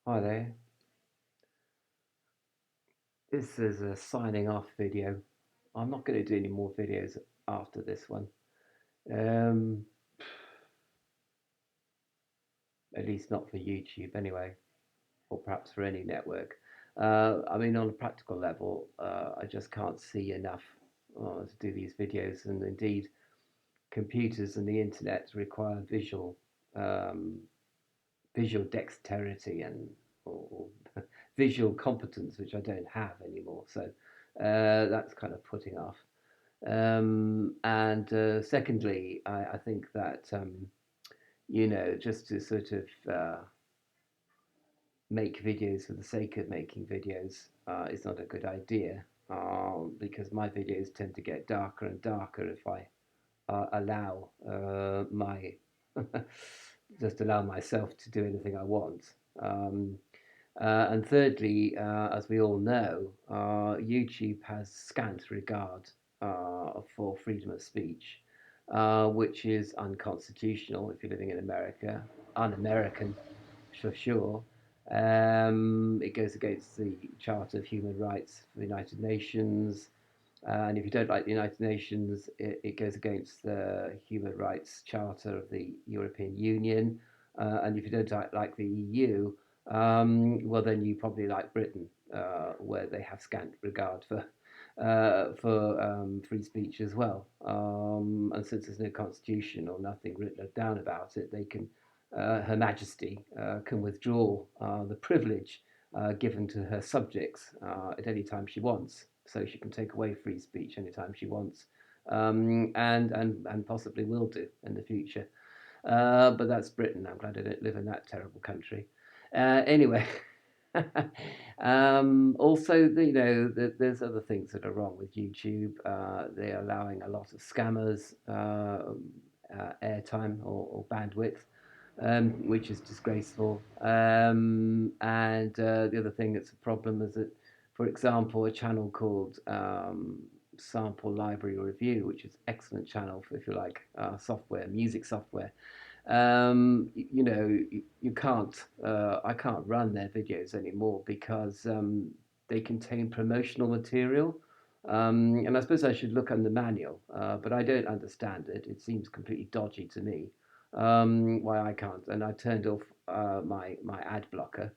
Hi there. This is a signing off video. I'm not going to do any more videos after this one. Um, at least not for YouTube anyway, or perhaps for any network. I mean, on a practical level, I just can't see enough to do these videos, and indeed, computers and the internet require um, visual dexterity or visual competence, which I don't have anymore. So that's kind of putting off. And secondly, I think that just to sort of make videos for the sake of making videos is not a good idea, because my videos tend to get darker and darker if I allow my just allow myself to do anything I want. Um, and thirdly, as we all know, YouTube has scant regard for freedom of speech, which is unconstitutional if you're living in America, un-American for sure. It goes against the Charter of Human Rights for the United Nations. And if you don't like the United Nations, it goes against the Human Rights Charter of the European Union. And if you don't like the EU, well, then you probably like Britain, where they have scant regard for free speech as well. And since there's no constitution or nothing written down about it, they can Her Majesty can withdraw the privilege given to her subjects at any time she wants. So she can take away free speech anytime she wants, and possibly will do in the future. But that's Britain. I'm glad I don't live in that terrible country. Anyway, also, there's other things that are wrong with YouTube. They're allowing a lot of scammers airtime or bandwidth, which is disgraceful. And the other thing that's a problem is that, for example, a channel called Sample Library Review, which is an excellent channel for if you like software, music software. You can't. I can't run their videos anymore because they contain promotional material. And I suppose I should look on the manual, but I don't understand it. It seems completely dodgy to me. Why I can't? And I turned off my ad blocker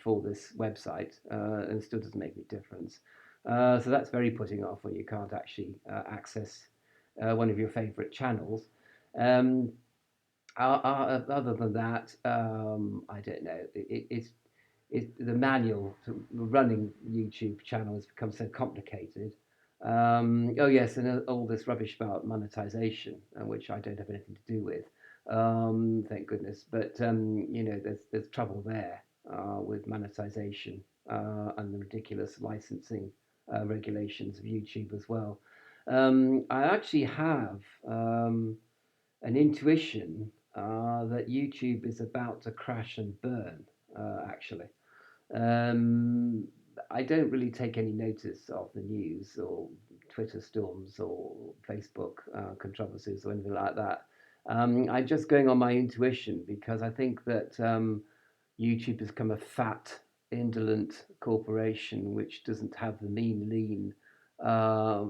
for this website, and it still doesn't make any difference. So that's very putting off when you can't actually access one of your favourite channels. Um, Other than that, I don't know. The manual to running YouTube channel has become so complicated. Oh yes, and all this rubbish about monetization, which I don't have anything to do with. Thank goodness. But there's trouble there with monetization and the ridiculous licensing regulations of YouTube as well. I actually have an intuition that YouTube is about to crash and burn, actually. Um, I don't really take any notice of the news or Twitter storms or Facebook controversies or anything like that. I'm just going on my intuition because I think that YouTube has become a fat, indolent corporation which doesn't have the mean, lean uh,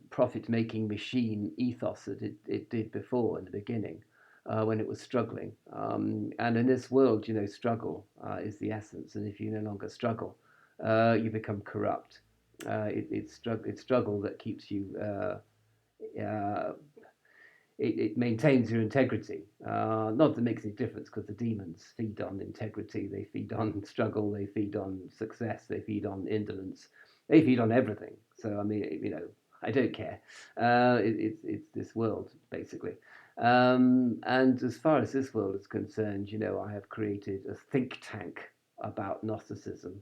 profit making machine ethos that it did before in the beginning when it was struggling. And in this world, struggle is the essence. And if you no longer struggle, you become corrupt. It's struggle that keeps you, uh, it maintains your integrity. Not that it makes any difference because the demons feed on integrity, they feed on struggle, they feed on success, they feed on indolence, they feed on everything. So, I mean, I don't care. It's this world, basically. And as far as this world is concerned, I have created a think tank about Gnosticism,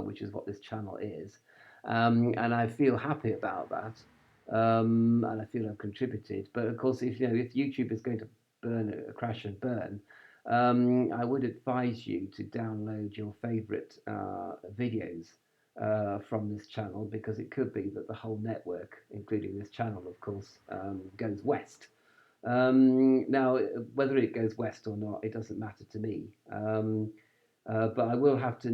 which is what this channel is. And I feel happy about that, and I feel I've contributed. But of course, if YouTube is going to crash and burn, I would advise you to download your favourite videos from this channel, because it could be that the whole network, including this channel, of course, goes west. Now, whether it goes west or not, it doesn't matter to me. But I will have to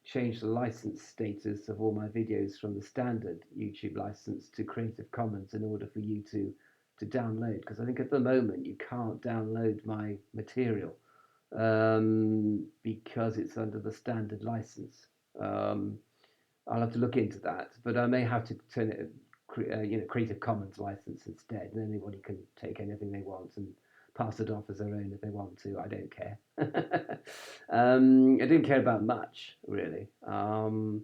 change the license status of all my videos from the standard YouTube license to Creative Commons in order for you to download. Because I think at the moment you can't download my material because it's under the standard license. Um, I'll have to look into that, but I may have to turn it, Creative Commons license instead, and anybody can take anything they want and pass it off as their own if they want to. I don't care. I didn't care about much really. I'm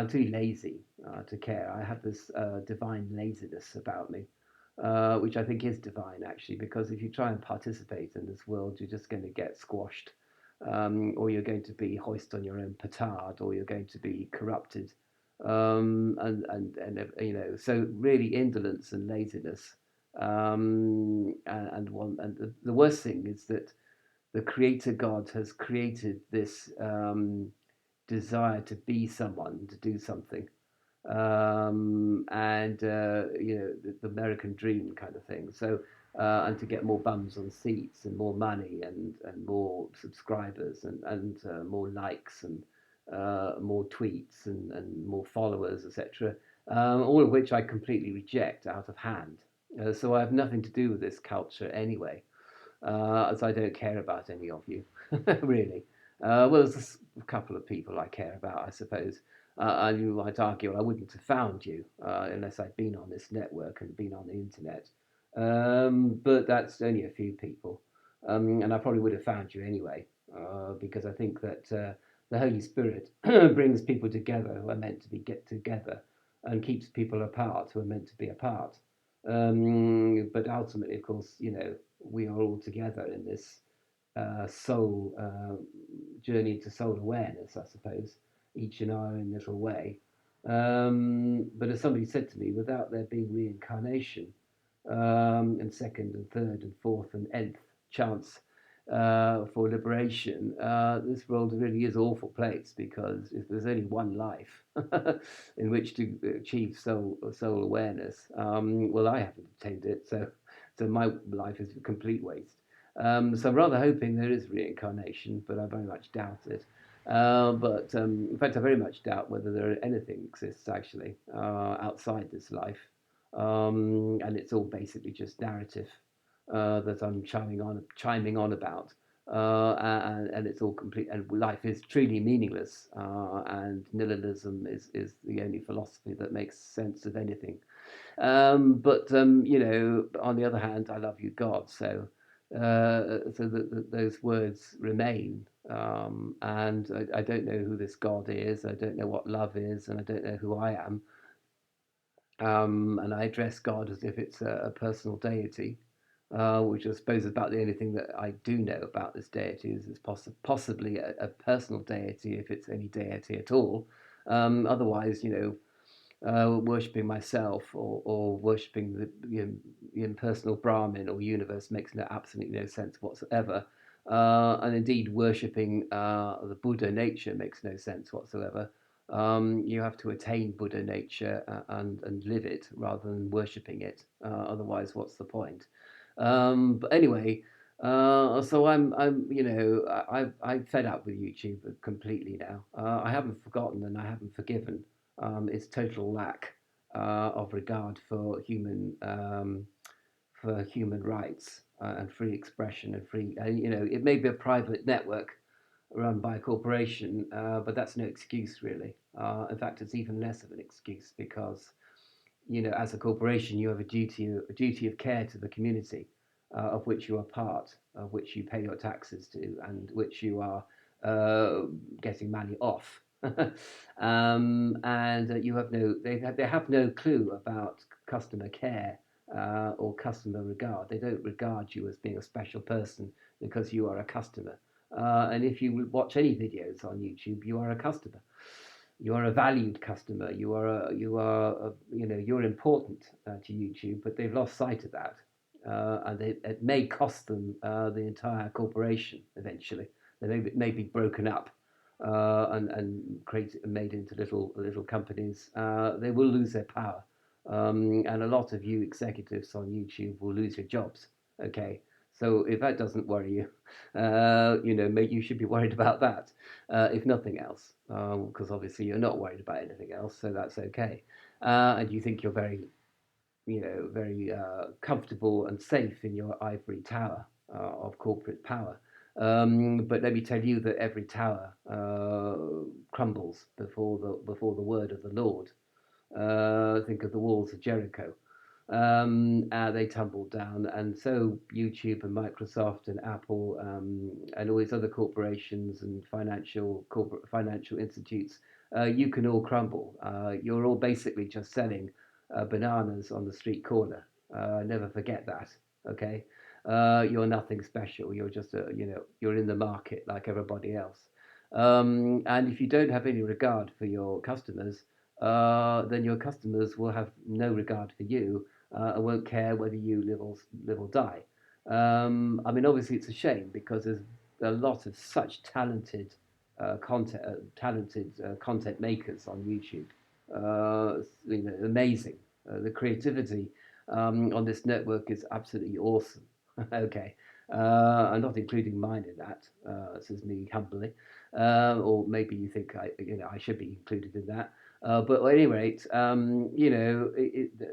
too lazy to care. I have this divine laziness about me, which I think is divine actually, because if you try and participate in this world, you're just going to get squashed, or you're going to be hoist on your own petard, or you're going to be corrupted, so really indolence and laziness, and the worst thing is that the Creator God has created this desire to be someone, to do something, and the American dream kind of thing. So and to get more bums on seats and more money and more subscribers and more likes and more tweets and more followers, etc. All of which I completely reject out of hand. So I have nothing to do with this culture anyway, as I don't care about any of you, really. Well, there's a couple of people I care about, I suppose. And you might argue I wouldn't have found you unless I'd been on this network and been on the internet. But that's only a few people. And I probably would have found you anyway, because I think that the Holy Spirit brings people together who are meant to be get together and keeps people apart who are meant to be apart. But ultimately, of course, we are all together in this soul journey to soul awareness, I suppose, each in our own little way. But as somebody said to me, without there being reincarnation, and second and third and fourth and nth chance for liberation, this world really is an awful place, because if there's only one life in which to achieve soul awareness, well, I haven't attained it, so my life is a complete waste. So I'm rather hoping there is reincarnation, but I very much doubt it. But in fact, I very much doubt whether anything exists actually outside this life, and it's all basically just narrative that I'm chiming on about, and it's all complete. And life is truly meaningless, and nihilism is the only philosophy that makes sense of anything. But on the other hand, I love you, God. So those words remain. And I don't know who this God is. I don't know what love is, and I don't know who I am. And I address God as if it's a personal deity, which I suppose is about the only thing that I do know about this deity, is it's possibly a personal deity, if it's any deity at all. Otherwise, worshipping myself, or worshipping the impersonal Brahmin or universe makes absolutely no sense whatsoever. And indeed, worshipping the Buddha nature makes no sense whatsoever. You have to attain Buddha nature and live it rather than worshipping it. Otherwise, what's the point? But anyway, so I'm fed up with YouTube completely now. I haven't forgotten and I haven't forgiven its total lack of regard for human rights and free expression and free. It may be a private network run by a corporation, but that's no excuse really. In fact, it's even less of an excuse, because as a corporation, you have a duty of care to the community, of which you are part, of which you pay your taxes to, and which you are getting money off. And they have no clue about customer care or customer regard. They don't regard you as being a special person because you are a customer. And if you watch any videos on YouTube, you are a customer. You are a valued customer. You're important to YouTube, but they've lost sight of that, and it may cost them the entire corporation eventually. They may be broken up and made into little companies. They will lose their power And a lot of you executives on YouTube will lose your jobs. Okay, so if that doesn't worry you, maybe you should be worried about that, if nothing else, because obviously you're not worried about anything else, so that's okay. And you think you're very comfortable and safe in your ivory tower of corporate power. But let me tell you that every tower crumbles before the word of the Lord. Think of the walls of Jericho. They tumbled down, and so YouTube and Microsoft and Apple and all these other corporations and financial institutes, you can all crumble. You're all basically just selling bananas on the street corner. Never forget that. Okay, you're nothing special. You're just you're in the market like everybody else. And if you don't have any regard for your customers, then your customers will have no regard for you and won't care whether you live or die. I mean, obviously, it's a shame because there's a lot of such talented content makers on YouTube. Amazing. The creativity on this network is absolutely awesome. Okay, I'm not including mine in that. Says me humbly, or maybe you think I should be included in that. But at any rate,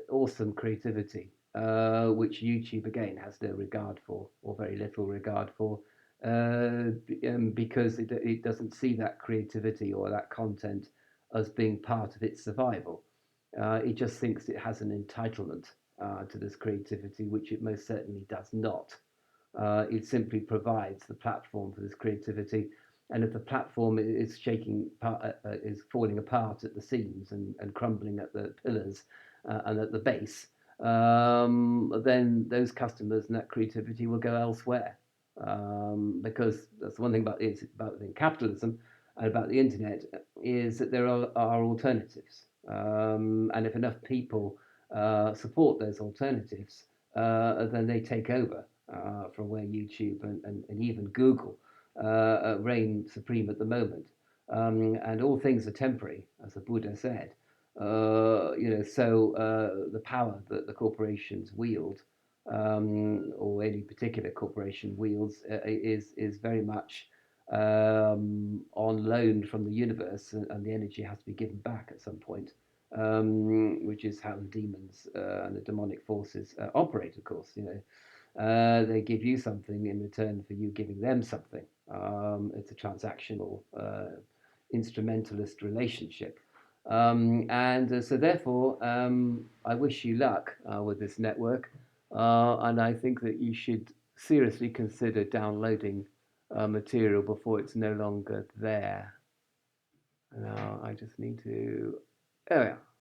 awesome creativity, which YouTube again has no regard for, or very little regard for, because it doesn't see that creativity or that content as being part of its survival. It just thinks it has an entitlement to this creativity, which it most certainly does not. It simply provides the platform for this creativity. And if the platform is falling apart at the seams and crumbling at the pillars and at the base, then those customers and that creativity will go elsewhere. Because that's the one thing about capitalism and about the internet is that there are alternatives. And if enough people support those alternatives, then they take over from where YouTube and even Google reign supreme at the moment. And all things are temporary, as the Buddha said. So the power that the corporations wield, or any particular corporation wields, is very much on loan from the universe, and the energy has to be given back at some point, which is how the demons and the demonic forces operate, of course. They give you something in return for you giving them something. It's a transactional, instrumentalist relationship. And so, therefore, I wish you luck with this network. And I think that you should seriously consider downloading material before it's no longer there. Now, I just need to. There we are.